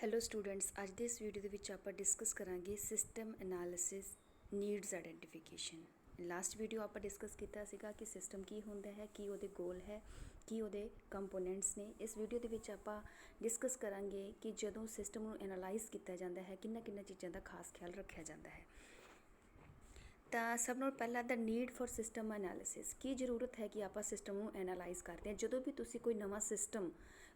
Hello students, ਅੱਜ ਦੇ ਇਸ ਵੀਡੀਓ ਦੇ ਵਿੱਚ ਆਪਾਂ ਡਿਸਕਸ ਕਰਾਂਗੇ system analysis needs identification. Last video ਆਪਾਂ ਡਿਸਕਸ ਕੀਤਾ ਸੀਗਾ ਕਿ ਸਿਸਟਮ ਕੀ ਹੁੰਦਾ ਹੈ, ਕੀ ਉਹਦੇ ਗੋਲ ਹੈ, ਕੀ ਉਹਦੇ ਕੰਪੋਨੈਂਟਸ ਨੇ। ਇਸ ਵੀਡੀਓ ਦੇ ਵਿੱਚ ਆਪਾਂ ਡਿਸਕਸ ਕਰਾਂਗੇ ਕਿ ਜਦੋਂ ਸਿਸਟਮ ਨੂੰ ਐਨਾਲਾਈਜ਼ ਕੀਤਾ ਜਾਂਦਾ ਹੈ ਕਿੰਨਾ ਚੀਜ਼ਾਂ ਦਾ ਖਾਸ ਖਿਆਲ ਰੱਖਿਆ ਜਾਂਦਾ ਹੈ। ਤਾਂ ਸਭ ਨਾਲੋਂ ਪਹਿਲਾਂ ਦਾ ਨੀਡ ਫॉर ਸਿਸਟਮ ਐਨਾਲਿਸਿਸ। ਕੀ ਜ਼ਰੂਰਤ ਹੈ ਕਿ ਆਪਾਂ ਸਿਸਟਮ ਨੂੰ ਐਨਾਲਾਈਜ਼ ਕਰਦੇ ਹਾਂ। ਜਦੋਂ ਵੀ ਤੁਸੀਂ ਕੋਈ ਨਵਾਂ ਸਿਸਟਮ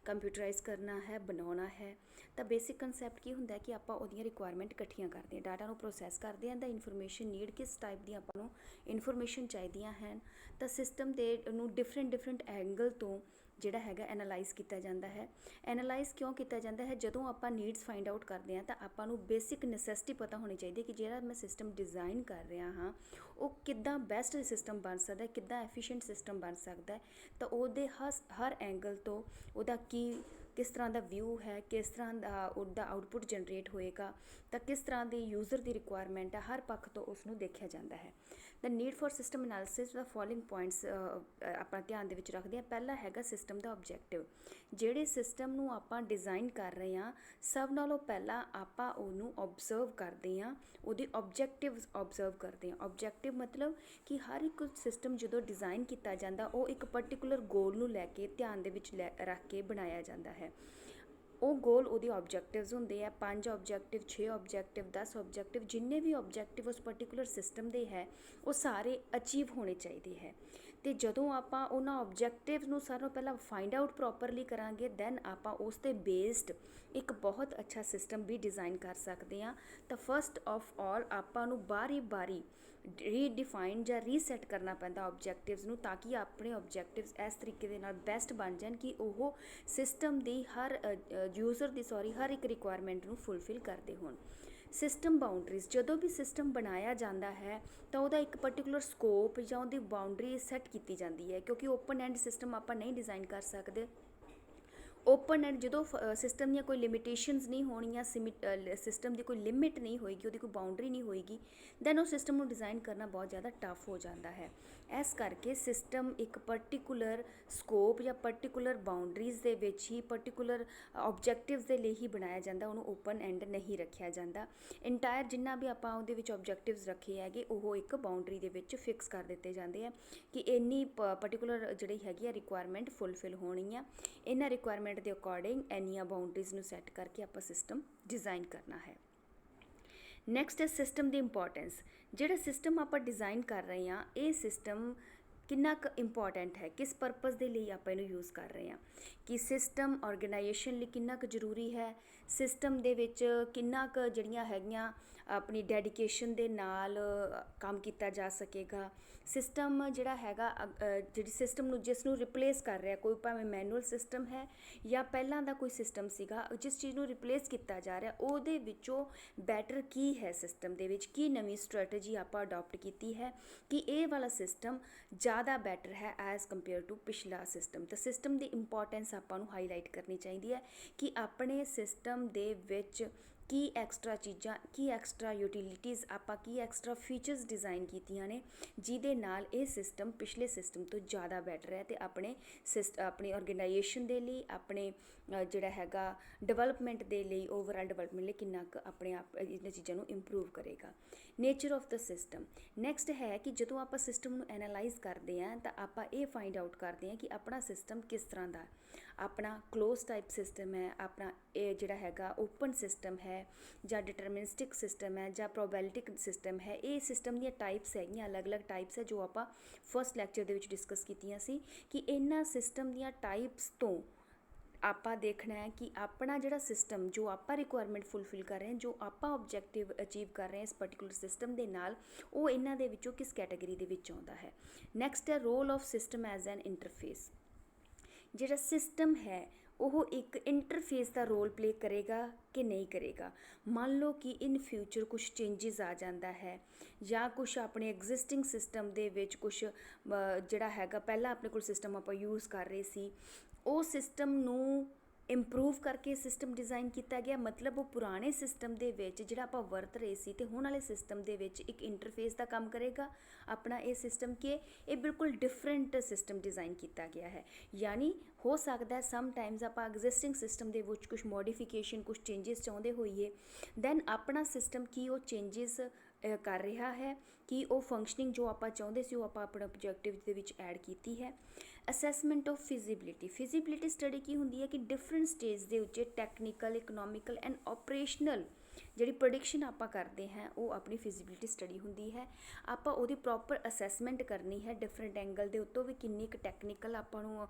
ਕੰਪਿਊਟਰਾਈਜ਼ ਕਰਨਾ ਹੈ, ਬਣਾਉਣਾ ਹੈ, ਤਾਂ ਬੇਸਿਕ ਕੰਸੈਪਟ ਕੀ ਹੁੰਦਾ ਹੈ ਕਿ ਆਪਾਂ ਉਹਦੀਆਂ ਰਿਕੁਆਇਰਮੈਂਟ ਇਕੱਠੀਆਂ ਕਰਦੇ ਹਾਂ, ਡਾਟਾ ਨੂੰ ਪ੍ਰੋਸੈਸ ਕਰਦੇ ਹਾਂ। ਦਾ ਇਨਫੋਰਮੇਸ਼ਨ ਨੀਡ ਕਿਸ ਟਾਈਪ ਦੀ ਆਪਾਂ ਨੂੰ ਇਨਫੋਰਮੇਸ਼ਨ ਚਾਹੀਦੀਆਂ ਹਨ, ਤਾਂ ਸਿਸਟਮ ਦੇ ਨੂੰ ਡਿਫਰੈਂਟ ਐਂਗਲ ਤੋਂ ਜਿਹੜਾ ਹੈਗਾ ਐਨਾਲਾਈਜ਼ ਕੀਤਾ ਜਾਂਦਾ ਹੈ। ਐਨਾਲਾਈਜ਼ ਕਿਉਂ ਕੀਤਾ ਜਾਂਦਾ ਹੈ? ਜਦੋਂ ਆਪਾਂ ਨੀਡਸ ਫਾਈਂਡ ਆਊਟ ਕਰਦੇ ਹਾਂ ਤਾਂ ਆਪਾਂ ਨੂੰ ਬੇਸਿਕ ਨੈਸੈਸਿਟੀ ਪਤਾ ਹੋਣੀ ਚਾਹੀਦੀ ਹੈ ਕਿ ਜਿਹੜਾ ਮੈਂ ਸਿਸਟਮ ਡਿਜ਼ਾਈਨ ਕਰ ਰਿਹਾ ਹਾਂ ਉਹ ਕਿੱਦਾਂ ਬੈਸਟ ਸਿਸਟਮ ਬਣ ਸਕਦਾ ਹੈ, ਕਿੱਦਾਂ ਐਫੀਸ਼ੀਐਂਟ ਸਿਸਟਮ ਬਣ ਸਕਦਾ ਹੈ। ਤਾਂ ਉਹਦੇ ਹਰ ਐਂਗਲ ਤੋਂ ਉਹਦਾ ਕਿਸ ਤਰ੍ਹਾਂ ਦਾ ਵਿਊ ਹੈ, ਕਿਸ ਤਰ੍ਹਾਂ ਦਾ ਉਹਦਾ ਆਊਟਪੁੱਟ ਜਨਰੇਟ ਹੋਏਗਾ, ਤਾਂ ਕਿਸ ਤਰ੍ਹਾਂ ਦੀ ਯੂਜ਼ਰ ਦੀ ਰਿਕੁਆਇਰਮੈਂਟ ਹੈ, ਹਰ ਪੱਖ ਤੋਂ ਉਸ ਨੂੰ ਦੇਖਿਆ ਜਾਂਦਾ ਹੈ। The need for system analysis ਦਾ ਫੋਲੋਇੰਗ ਪੁਆਇੰਟਸ ਆਪਾਂ ਧਿਆਨ ਦੇ ਵਿੱਚ ਰੱਖਦੇ ਹਾਂ। ਪਹਿਲਾ ਹੈਗਾ ਸਿਸਟਮ ਦਾ ਆਬਜੈਕਟਿਵ। ਜਿਹੜੇ ਸਿਸਟਮ ਨੂੰ ਆਪਾਂ ਡਿਜ਼ਾਈਨ ਕਰ ਰਹੇ ਹਾਂ, ਸਭ ਨਾਲੋਂ ਪਹਿਲਾਂ ਆਪਾਂ ਉਹਨੂੰ ਓਬਜ਼ਰਵ ਕਰਦੇ ਹਾਂ, ਉਹਦੇ ਆਬਜੈਕਟਿਵਸ ਓਬਜ਼ਰਵ ਕਰਦੇ ਹਾਂ। ਆਬਜੈਕਟਿਵ ਮਤਲਬ ਕਿ ਹਰ ਇੱਕ ਸਿਸਟਮ ਜਦੋਂ ਡਿਜ਼ਾਈਨ ਕੀਤਾ ਜਾਂਦਾ ਉਹ ਇੱਕ ਪਰਟੀਕੂਲਰ ਗੋਲ ਨੂੰ ਲੈ ਕੇ ਧਿਆਨ ਦੇ ਵਿੱਚ ਰੱਖ ਕੇ ਬਣਾਇਆ ਜਾਂਦਾ ਹੈ। ਉਹ ਗੋਲ ਉਹਦੇ ਆਬਜੈਕਟਿਵਸ ਹੁੰਦੇ ਆ। 5 ਆਬਜੈਕਟਿਵ, 6 ਆਬਜੈਕਟਿਵ, 10 ਆਬਜੈਕਟਿਵ, ਜਿੰਨੇ ਵੀ ਆਬਜੈਕਟਿਵ ਉਸ ਪਰਟੀਕੂਲਰ ਸਿਸਟਮ ਦੇ ਹੈ ਉਹ ਸਾਰੇ ਅਚੀਵ ਹੋਣੇ ਚਾਹੀਦੇ ਹੈ। ਅਤੇ ਜਦੋਂ ਆਪਾਂ ਉਹਨਾਂ ਆਬਜੈਕਟਿਵ ਨੂੰ ਸਾਰਿਆਂ ਨਾਲੋਂ ਪਹਿਲਾਂ ਫਾਈਂਡ ਆਊਟ ਪ੍ਰੋਪਰਲੀ ਕਰਾਂਗੇ, ਦੈਨ ਆਪਾਂ ਉਸ 'ਤੇ ਬੇਸਡ ਇੱਕ ਬਹੁਤ ਅੱਛਾ ਸਿਸਟਮ ਵੀ ਡਿਜ਼ਾਈਨ ਕਰ ਸਕਦੇ ਹਾਂ। ਤਾਂ ਫਸਟ ਆਫ ਆਲ ਆਪਾਂ ਨੂੰ ਬਾਰੀ ਰੀਡਿਫਾਈਨ ਜਾਂ ਰੀਸੈਟ ਕਰਨਾ ਪੈਂਦਾ ਆਬਜੈਕਟਿਵਸ ਨੂੰ, ਤਾਂ ਕਿ ਆਪਣੇ ਆਬਜੈਕਟਿਵਸ ਇਸ ਤਰੀਕੇ ਦੇ ਨਾਲ ਬੈਸਟ ਬਣ ਜਾਣ ਕਿ ਉਹ ਸਿਸਟਮ ਦੀ ਹਰ ਹਰ ਇੱਕ ਰਿਕੁਆਇਰਮੈਂਟ ਨੂੰ ਫੁੱਲਫਿਲ ਕਰਦੇ ਹੋਣ। System boundaries. ਜਦੋਂ ਵੀ ਸਿਸਟਮ ਬਣਾਇਆ ਜਾਂਦਾ ਹੈ ਤਾਂ ਉਹਦਾ ਇੱਕ ਪਰਟੀਕੂਲਰ ਸਕੋਪ ਜਾਂ ਉਹਦੀ ਬਾਊਂਡਰੀ ਸੈੱਟ ਕੀਤੀ ਜਾਂਦੀ ਹੈ, ਕਿਉਂਕਿ ਓਪਨ ਐਂਡ ਸਿਸਟਮ ਆਪਾਂ ਨਹੀਂ ਡਿਜ਼ਾਈਨ ਕਰ ਸਕਦੇ। ਓਪਨ ਐਂਡ ਜਦੋਂ ਸਿਸਟਮ ਦੀਆਂ ਕੋਈ ਲਿਮਿਟੇਸ਼ਨਸ ਨਹੀਂ ਹੋਣੀਆਂ, ਸਿਸਟਮ ਦੀ ਕੋਈ ਲਿਮਿਟ ਨਹੀਂ ਹੋਏਗੀ, ਉਹਦੀ ਕੋਈ ਬਾਊਂਡਰੀ ਨਹੀਂ ਹੋਏਗੀ, ਦੈਨ ਉਹ ਸਿਸਟਮ ਨੂੰ ਡਿਜ਼ਾਈਨ ਕਰਨਾ ਬਹੁਤ ਜ਼ਿਆਦਾ ਟਫ ਹੋ ਜਾਂਦਾ ਹੈ। ਇਸ ਕਰਕੇ ਸਿਸਟਮ ਇੱਕ ਪਰਟੀਕੂਲਰ ਸਕੋਪ ਜਾਂ ਪਰਟੀਕੂਲਰ ਬਾਊਂਡਰੀਜ਼ ਦੇ ਵਿੱਚ ਹੀ, ਪਰਟੀਕੂਲਰ ਆਬਜੈਕਟਿਵਸ ਦੇ ਲਈ ਹੀ ਬਣਾਇਆ ਜਾਂਦਾ, ਉਹਨੂੰ ਓਪਨ ਐਂਡ ਨਹੀਂ ਰੱਖਿਆ ਜਾਂਦਾ। ਇੰਟਾਇਰ ਜਿੰਨਾ ਵੀ ਆਪਾਂ ਉਹਦੇ ਵਿੱਚ ਆਬਜੈਕਟਿਵਸ ਰੱਖੇ ਹੈਗੇ ਉਹ ਇੱਕ ਬਾਊਂਡਰੀ ਦੇ ਵਿੱਚ ਫਿਕਸ ਕਰ ਦਿੱਤੇ ਜਾਂਦੇ ਆ ਕਿ ਇੰਨੀ ਪਰਟੀਕੂਲਰ ਜਿਹੜੀ ਹੈਗੀ ਆ ਰਿਕੁਆਇਰਮੈਂਟ ਫੁੱਲਫਿਲ ਹੋਣੀ ਆ। ਇਹਨਾਂ ਰਿਕੁਆਇਰਮੈਂਟ ਦੇ ਅਕੋਰਡਿੰਗ ਇੰਨੀਆਂ ਬਾਊਂਡਰੀਜ਼ ਨੂੰ ਸੈੱਟ ਕਰਕੇ ਆਪਾਂ ਸਿਸਟਮ ਡਿਜ਼ਾਈਨ ਕਰਨਾ ਹੈ। ਨੈਕਸਟ ਹੈ ਸਿਸਟਮ ਦੀ ਇੰਪੋਰਟੈਂਸ। ਜਿਹੜਾ ਸਿਸਟਮ ਆਪਾਂ ਡਿਜ਼ਾਈਨ ਕਰ ਰਹੇ ਹਾਂ, ਇਹ ਸਿਸਟਮ ਕਿੰਨਾ ਕੁ ਇੰਪੋਰਟੈਂਟ ਹੈ, ਕਿਸ ਪਰਪਸ ਦੇ ਲਈ ਆਪਾਂ ਇਹਨੂੰ ਯੂਜ਼ ਕਰ ਰਹੇ ਹਾਂ, ਕਿ ਸਿਸਟਮ ਆਰਗੇਨਾਈਜੇਸ਼ਨ ਲਈ ਕਿੰਨਾ ਕੁ ਜ਼ਰੂਰੀ ਹੈ, ਸਿਸਟਮ ਦੇ ਵਿੱਚ ਕਿੰਨਾ ਕੁ ਜਿਹੜੀਆਂ ਹੈਗੀਆਂ ਆਪਣੀ ਡੈਡੀਕੇਸ਼ਨ ਦੇ ਨਾਲ ਕੰਮ ਕੀਤਾ ਜਾ ਸਕੇਗਾ। ਸਿਸਟਮ ਜਿਹੜਾ ਹੈਗਾ ਜਿਹੜੀ ਸਿਸਟਮ ਨੂੰ ਜਿਸ ਨੂੰ ਰਿਪਲੇਸ ਕਰ ਰਿਹਾ, ਕੋਈ ਭਾਵੇਂ ਮੈਨੂਅਲ ਸਿਸਟਮ ਹੈ ਜਾਂ ਪਹਿਲਾਂ ਦਾ ਕੋਈ ਸਿਸਟਮ ਸੀਗਾ, ਜਿਸ ਚੀਜ਼ ਨੂੰ ਰਿਪਲੇਸ ਕੀਤਾ ਜਾ ਰਿਹਾ ਉਹਦੇ ਵਿੱਚੋਂ ਬੈਟਰ ਕੀ ਹੈ, ਸਿਸਟਮ ਦੇ ਵਿੱਚ ਕੀ ਨਵੀਂ ਸਟ੍ਰੈਟਜੀ ਆਪਾਂ ਅਡੋਪਟ ਕੀਤੀ ਹੈ ਕਿ ਇਹ ਵਾਲਾ ਸਿਸਟਮ ਜ਼ਿਆਦਾ ਬੈਟਰ ਹੈ ਐਜ਼ ਕੰਪੇਅਰ ਟੂ ਪਿਛਲਾ ਸਿਸਟਮ। ਤਾਂ ਸਿਸਟਮ ਦੀ ਇੰਪੋਰਟੈਂਸ ਆਪਾਂ ਨੂੰ ਹਾਈਲਾਈਟ ਕਰਨੀ ਚਾਹੀਦੀ ਹੈ ਕਿ ਆਪਣੇ ਸਿਸਟਮ ਦੇ ਵਿੱਚ ਕੀ ਐਕਸਟਰਾ ਚੀਜ਼ਾਂ, ਕੀ ਐਕਸਟਰਾ ਯੂਟਿਲਿਟੀਜ਼, ਆਪਾਂ ਕੀ ਐਕਸਟਰਾ ਫੀਚਰਸ ਡਿਜ਼ਾਈਨ ਕੀਤੀਆਂ ਨੇ ਜਿਹਦੇ ਨਾਲ ਇਹ ਸਿਸਟਮ ਪਿਛਲੇ ਸਿਸਟਮ ਤੋਂ ਜ਼ਿਆਦਾ ਬੈਟਰ ਹੈ ਅਤੇ ਆਪਣੀ ਆਰਗੇਨਾਈਜੇਸ਼ਨ ਦੇ ਲਈ, ਆਪਣੇ ਜਿਹੜਾ ਹੈਗਾ ਡਿਵੈਲਪਮੈਂਟ ਦੇ ਲਈ, ਓਵਰਆਲ ਡਿਵੈਲਪਮੈਂਟ ਲਈ ਕਿੰਨਾ ਕੁ ਆਪਣੇ ਆਪ ਇਹਨਾਂ ਚੀਜ਼ਾਂ ਨੂੰ ਇੰਪਰੂਵ ਕਰੇਗਾ। Nature of the system. Next ਹੈ ਕਿ ਜਦੋਂ ਆਪਾਂ ਸਿਸਟਮ ਨੂੰ ਐਨਾਲਾਈਜ਼ ਕਰਦੇ ਹਾਂ ਤਾਂ ਆਪਾਂ ਇਹ ਫਾਈਂਡ ਆਊਟ ਕਰਦੇ ਹਾਂ ਕਿ ਆਪਣਾ ਸਿਸਟਮ ਕਿਸ ਤਰ੍ਹਾਂ ਦਾ, ਆਪਣਾ ਕਲੋਜ਼ ਟਾਈਪ ਸਿਸਟਮ ਹੈ, ਆਪਣਾ ਇਹ ਜਿਹੜਾ ਹੈਗਾ ਓਪਨ ਸਿਸਟਮ ਹੈ ਜਾਂ ਡਿਟਰਮਿਨਿਸਟਿਕ ਸਿਸਟਮ ਹੈ ਜਾਂ ਪ੍ਰੋਬੈਬਿਲਿਟਿਕ ਸਿਸਟਮ ਹੈ। ਇਹ ਸਿਸਟਮ ਦੀਆਂ ਟਾਈਪਸ ਹੈਗੀਆਂ, ਅਲੱਗ-ਅਲੱਗ ਟਾਈਪਸ ਹੈ ਜੋ ਆਪਾਂ ਫਸਟ ਲੈਕਚਰ ਦੇ ਵਿੱਚ ਡਿਸਕਸ ਕੀਤੀਆਂ ਸੀ ਕਿ ਇਹਨਾਂ ਸਿਸਟਮ ਦੀਆਂ ਟਾਈਪਸ ਤੋਂ ਆਪਾਂ ਦੇਖਣਾ ਹੈ ਕਿ ਆਪਣਾ ਜਿਹੜਾ ਸਿਸਟਮ ਜੋ ਆਪਾਂ ਰਿਕੁਆਇਰਮੈਂਟ ਫੁੱਲਫਿਲ ਕਰ ਰਹੇ ਹਾਂ, ਜੋ ਆਪਾਂ ਆਬਜੈਕਟਿਵ ਅਚੀਵ ਕਰ ਰਹੇ ਹਾਂ ਇਸ ਪਰਟੀਕੂਲਰ ਸਿਸਟਮ ਦੇ ਨਾਲ, ਉਹ ਇਹਨਾਂ ਦੇ ਵਿੱਚੋਂ ਕਿਸ ਕੈਟਾਗਰੀ ਦੇ ਵਿੱਚ ਆਉਂਦਾ ਹੈ। ਨੈਕਸਟ ਹੈ role of system as an interface. ਜਿਹੜਾ ਸਿਸਟਮ ਹੈ ਉਹ ਇੱਕ ਇੰਟਰਫੇਸ ਦਾ ਰੋਲ ਪਲੇ ਕਰੇਗਾ ਕਿ ਨਹੀਂ ਕਰੇਗਾ। ਮੰਨ ਲਓ ਕਿ ਇਨ ਫਿਊਚਰ ਕੁਛ ਚੇਂਜਿਸ ਆ ਜਾਂਦਾ ਹੈ ਜਾਂ ਕੁਛ ਆਪਣੇ ਐਗਜ਼ਿਸਟਿੰਗ ਸਿਸਟਮ ਦੇ ਵਿੱਚ ਕੁਛ ਜਿਹੜਾ ਹੈਗਾ ਪਹਿਲਾਂ ਆਪਣੇ ਕੋਲ ਸਿਸਟਮ ਆਪਾਂ ਯੂਜ਼ ਕਰ ਰਹੇ ਸੀ, ਉਹ ਸਿਸਟਮ ਨੂੰ ਇੰਪਰੂਵ ਕਰਕੇ ਸਿਸਟਮ ਡਿਜ਼ਾਈਨ ਕੀਤਾ ਗਿਆ, ਮਤਲਬ ਉਹ ਪੁਰਾਣੇ ਸਿਸਟਮ ਦੇ ਵਿੱਚ ਜਿਹੜਾ ਆਪਾਂ ਵਰਤ ਰਹੇ ਸੀ ਤੇ ਹੁਣ ਵਾਲੇ ਸਿਸਟਮ ਦੇ ਵਿੱਚ ਇੱਕ ਇੰਟਰਫੇਸ ਦਾ ਕੰਮ ਕਰੇਗਾ ਆਪਣਾ ਇਹ ਸਿਸਟਮ, ਕਿ ਇਹ ਬਿਲਕੁਲ ਡਿਫਰੈਂਟ ਸਿਸਟਮ ਡਿਜ਼ਾਈਨ ਕੀਤਾ ਗਿਆ ਹੈ। ਯਾਨੀ ਹੋ ਸਕਦਾ ਸਮ ਟਾਈਮਸ ਆਪਾਂ ਐਗਜ਼ਿਸਟਿੰਗ ਸਿਸਟਮ ਦੇ ਵਿੱਚ ਕੁਝ ਮੋਡੀਫਿਕੇਸ਼ਨ, ਕੁਝ ਚੇਂਜਸ ਚਾਹੁੰਦੇ ਹੋਈਏ, ਦੈਨ ਆਪਣਾ ਸਿਸਟਮ ਕੀ ਉਹ ਚੇਂਜਸ ਕਰ ਰਿਹਾ ਹੈ, ਕਿ ਉਹ ਫੰਕਸ਼ਨਿੰਗ ਜੋ ਆਪਾਂ ਚਾਹੁੰਦੇ ਸੀ ਉਹ ਆਪਾਂ ਆਪਣੇ ਆਬਜੈਕਟਿਵ ਦੇ ਵਿੱਚ ਐਡ ਕੀਤੀ ਹੈ। ਅਸੈਸਮੈਂਟ ਆਫ ਫਿਜ਼ੀਬਿਲਿਟੀ ਸਟੱਡੀ ਕੀ ਹੁੰਦੀ ਹੈ ਕਿ ਡਿਫਰੈਂਟ ਸਟੇਜ ਦੇ ਉੱਤੇ ਟੈਕਨੀਕਲ, ਇਕਨੋਮਿਕਲ ਐਂਡ ਆਪਰੇਸ਼ਨਲ ਜਿਹੜੀ ਪ੍ਰੈਡਿਕਸ਼ਨ ਆਪਾਂ ਕਰਦੇ ਹਾਂ ਉਹ ਆਪਣੀ ਫਿਜ਼ੀਬਿਲਿਟੀ ਸਟੱਡੀ ਹੁੰਦੀ ਹੈ। ਆਪਾਂ ਉਹਦੀ ਪ੍ਰੋਪਰ ਅਸੈਸਮੈਂਟ ਕਰਨੀ ਹੈ ਡਿਫਰੈਂਟ ਐਂਗਲ ਦੇ ਉੱਤੋਂ ਵੀ, ਕਿੰਨੀ ਕੁ ਟੈਕਨੀਕਲ ਆਪਾਂ ਨੂੰ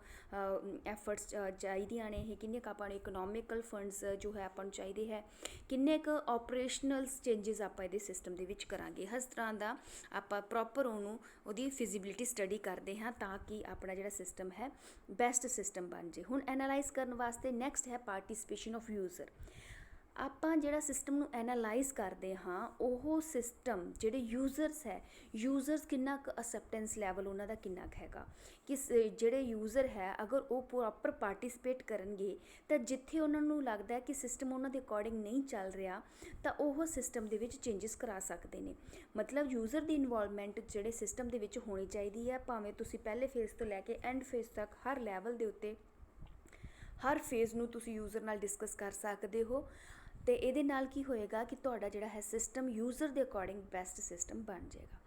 ਐਫਰਟਸ ਚਾਹੀਦੀਆਂ ਨੇ, ਇਹ ਕਿੰਨੇ ਕੁ ਆਪਾਂ ਨੂੰ ਇਕਨੋਮਿਕਲ ਫੰਡਸ ਜੋ ਹੈ ਆਪਾਂ ਨੂੰ ਚਾਹੀਦੇ ਹੈ, ਕਿੰਨੇ ਕੁ ਆਪਰੇਸ਼ਨਲ ਚੇਂਜਸ ਆਪਾਂ ਇਹਦੇ ਸਿਸਟਮ ਦੇ ਵਿੱਚ ਕਰਾਂਗੇ। ਹਰ ਤਰ੍ਹਾਂ ਦਾ ਆਪਾਂ ਪ੍ਰੋਪਰ ਉਹਦੀ ਫਿਜ਼ੀਬਿਲਿਟੀ ਸਟੱਡੀ ਕਰਦੇ ਹਾਂ ਤਾਂ ਕਿ ਆਪਣਾ ਜਿਹੜਾ ਸਿਸਟਮ ਹੈ ਬੈਸਟ ਸਿਸਟਮ ਬਣ ਜੇ। ਹੁਣ ਐਨਾਲਾਈਜ਼ ਕਰਨ ਵਾਸਤੇ ਨੈਕਸਟ ਹੈ ਪਾਰਟੀਸਪੇਸ਼ਨ ਆਫ ਯੂਜ਼ਰ। ਆਪਾਂ ਜਿਹੜਾ ਸਿਸਟਮ ਨੂੰ ਐਨਾਲਾਈਜ਼ ਕਰਦੇ ਹਾਂ ਉਹ ਸਿਸਟਮ ਜਿਹੜੇ ਯੂਜ਼ਰਸ ਹੈ, ਯੂਜ਼ਰਸ ਕਿੰਨਾ ਕੁ ਅਸੈਪਟੈਂਸ ਲੈਵਲ ਉਹਨਾਂ ਦਾ ਕਿੰਨਾ ਕੁ ਹੈਗਾ, ਕਿ ਜਿਹੜੇ ਯੂਜ਼ਰ ਹੈ ਅਗਰ ਉਹ ਪ੍ਰੋਪਰ ਪਾਰਟੀਸਪੇਟ ਕਰਨਗੇ ਤਾਂ ਜਿੱਥੇ ਉਹਨਾਂ ਨੂੰ ਲੱਗਦਾ ਹੈ ਕਿ ਸਿਸਟਮ ਉਹਨਾਂ ਦੇ ਅਕੋਰਡਿੰਗ ਨਹੀਂ ਚੱਲ ਰਿਹਾ ਤਾਂ ਉਹ ਸਿਸਟਮ ਦੇ ਵਿੱਚ ਚੇਂਜਸ ਕਰਾ ਸਕਦੇ ਨੇ। ਮਤਲਬ ਯੂਜ਼ਰ ਦੀ ਇਨਵੋਲਵਮੈਂਟ ਜਿਹੜੇ ਸਿਸਟਮ ਦੇ ਵਿੱਚ ਹੋਣੀ ਚਾਹੀਦੀ ਹੈ, ਭਾਵੇਂ ਤੁਸੀਂ ਪਹਿਲੇ ਫੇਜ਼ ਤੋਂ ਲੈ ਕੇ ਐਂਡ ਫੇਜ਼ ਤੱਕ ਹਰ ਲੈਵਲ ਦੇ ਉੱਤੇ ਹਰ ਫੇਜ਼ ਨੂੰ ਤੁਸੀਂ ਯੂਜ਼ਰ ਨਾਲ ਡਿਸਕਸ ਕਰ ਸਕਦੇ ਹੋ। ਅਤੇ ਇਹਦੇ ਨਾਲ ਕੀ ਹੋਏਗਾ ਕਿ ਤੁਹਾਡਾ ਜਿਹੜਾ ਹੈ ਸਿਸਟਮ ਯੂਜ਼ਰ ਦੇ ਅਕੋਰਡਿੰਗ ਬੈਸਟ ਸਿਸਟਮ ਬਣ ਜਾਏਗਾ।